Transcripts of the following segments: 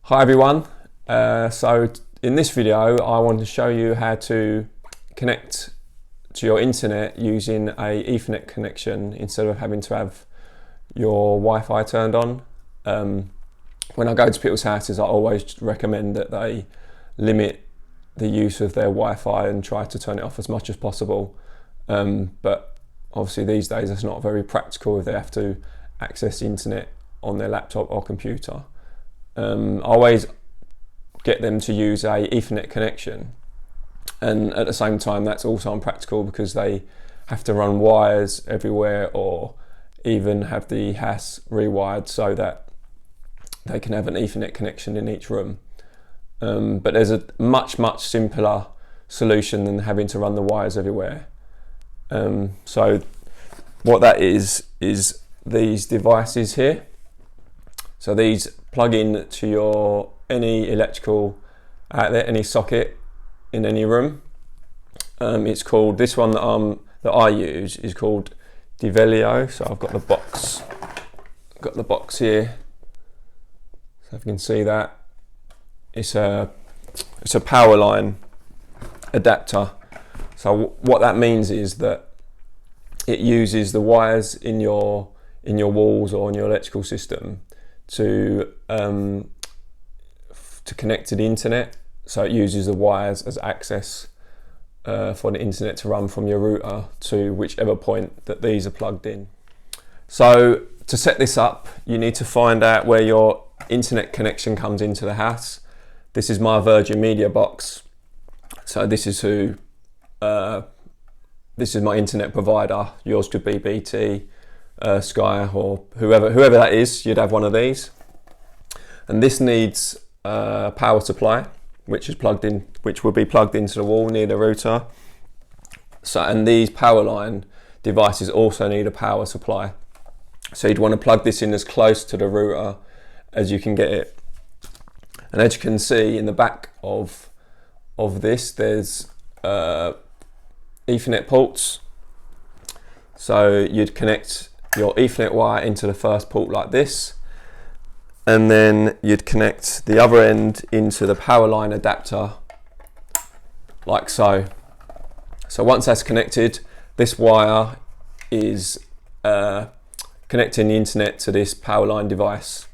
Hi everyone, so in this video I want to show you how to connect to your internet using a Ethernet connection instead of having to have your Wi-Fi turned on. When I go to people's houses, I always recommend that they limit the use of their Wi-Fi and try to turn it off as much as possible, but obviously these days it's not very practical if they have to access the internet on their laptop or computer. I always get them to use a Ethernet connection, and at the same time that's also unpractical because they have to run wires everywhere or even have the house rewired so that they can have an Ethernet connection in each room. But there's a much simpler solution than having to run the wires everywhere. So what that is these devices here. So these plug in to your any electrical outlet, any socket in any room. It's called, this one that I use is called Develio. So I've got the box here. So if you can see that, it's a power line adapter. So what that means is that it uses the wires in your walls or in your electrical system to connect to the internet. So it uses the wires as access for the internet to run from your router to whichever point that these are plugged in. So to set this up, you need to find out where your internet connection comes into the house. This is my Virgin Media box. So this is this is my internet provider. Yours could be BT, Sky, or whoever that is. You'd have one of these, and this needs a power supply, which will be plugged into the wall near the router. So, and these power line devices also need a power supply. So you'd want to plug this in as close to the router as you can get it. And as you can see in the back of this, there's Ethernet ports. So you'd connect your Ethernet wire into the first port like this, and then you'd connect the other end into the power line adapter like so. So once that's connected, this wire is connecting the internet to this power line device.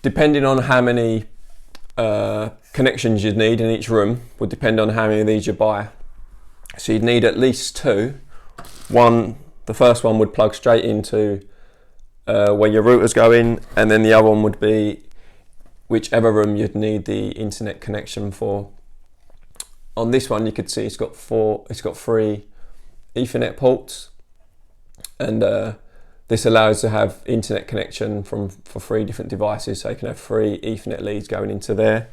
Depending on how many connections you'd need in each room would depend on how many of these you buy. So you'd need at least two. The first one would plug straight into where your routers go in, and then the other one would be whichever room you'd need the internet connection for. On this one you could see it's got three Ethernet ports, and this allows to have internet connection for three different devices, so you can have three Ethernet leads going into there.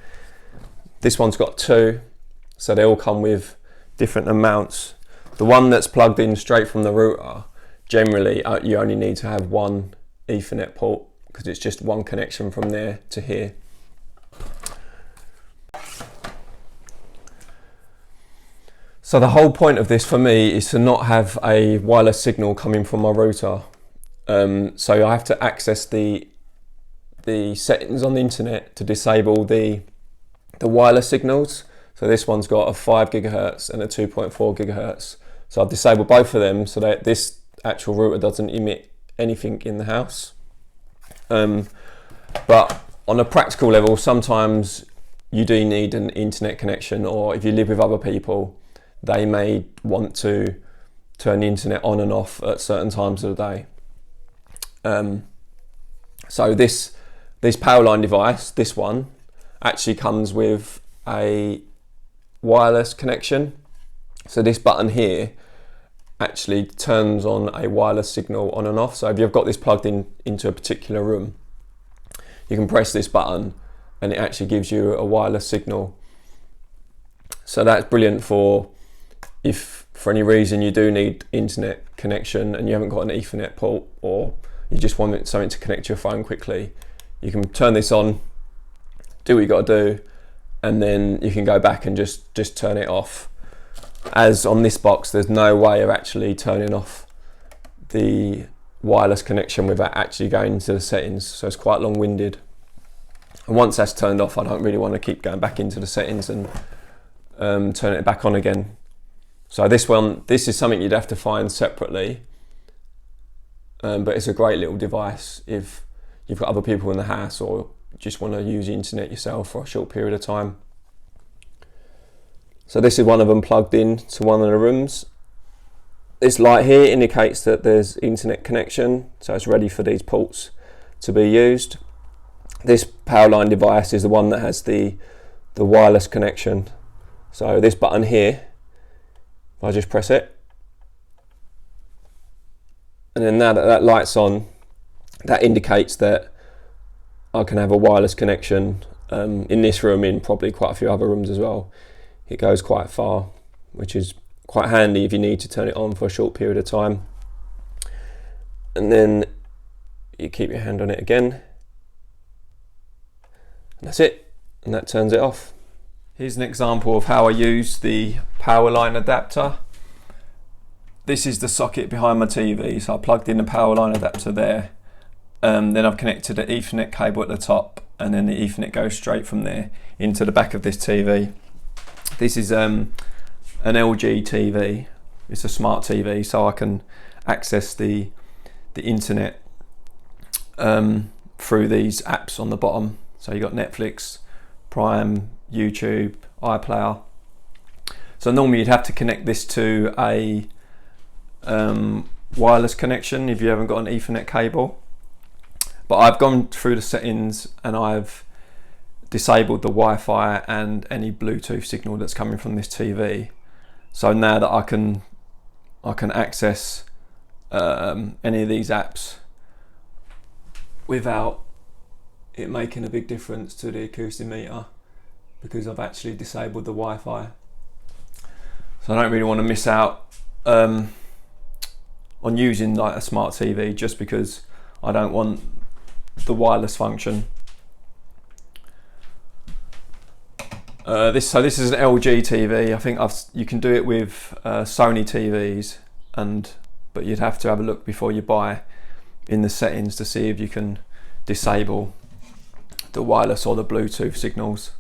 This one's got two, so they all come with different amounts. The one that's plugged in straight from the router, generally you only need to have one Ethernet port because it's just one connection from there to here. So the whole point of this for me is to not have a wireless signal coming from my router. So I have to access the settings on the internet to disable the wireless signals. So this one's got a 5 gigahertz and a 2.4 gigahertz. So I've disabled both of them so that this actual router doesn't emit anything in the house. But on a practical level, sometimes you do need an internet connection, or if you live with other people, they may want to turn the internet on and off at certain times of the day. So this power line device, this one, actually comes with a wireless connection. So this button here actually turns on a wireless signal on and off. So if you've got this plugged into a particular room, you can press this button and it actually gives you a wireless signal. So that's brilliant for if for any reason you do need internet connection and you haven't got an Ethernet port, or you just want something to connect to your phone quickly. You can turn this on, do what you got to do, and then you can go back and just turn it off. As on this box, there's no way of actually turning off the wireless connection without actually going into the settings, so it's quite long-winded. And once that's turned off, I don't really want to keep going back into the settings and turn it back on again. So this is something you'd have to find separately, but it's a great little device if you've got other people in the house or just want to use the internet yourself for a short period of time. So this is one of them plugged in to one of the rooms. This light here indicates that there's internet connection, so it's ready for these ports to be used. This power line device is the one that has the wireless connection. So this button here, if I just press it, and then now that that light's on, that indicates that I can have a wireless connection in this room, in probably quite a few other rooms as well. It goes quite far, which is quite handy if you need to turn it on for a short period of time. And then you keep your hand on it again, and that's it, and that turns it off. Here's an example of how I use the power line adapter. This is the socket behind my TV, so I plugged in the power line adapter there. Then I've connected the Ethernet cable at the top, and then the Ethernet goes straight from there into the back of this TV. This is an LG TV. It's a smart TV, so I can access the internet through these apps on the bottom. So you got Netflix, Prime, YouTube, iPlayer. So normally you'd have to connect this to a wireless connection if you haven't got an Ethernet cable. But I've gone through the settings and I've disabled the Wi-Fi and any Bluetooth signal that's coming from this TV. So now that I can access any of these apps without it making a big difference to the acoustic meter, because I've actually disabled the Wi-Fi. So I don't really want to miss out on using like a smart TV just because I don't want the wireless function. This is an LG TV. I think you can do it with Sony TVs, but you'd have to have a look before you buy in the settings to see if you can disable the wireless or the Bluetooth signals.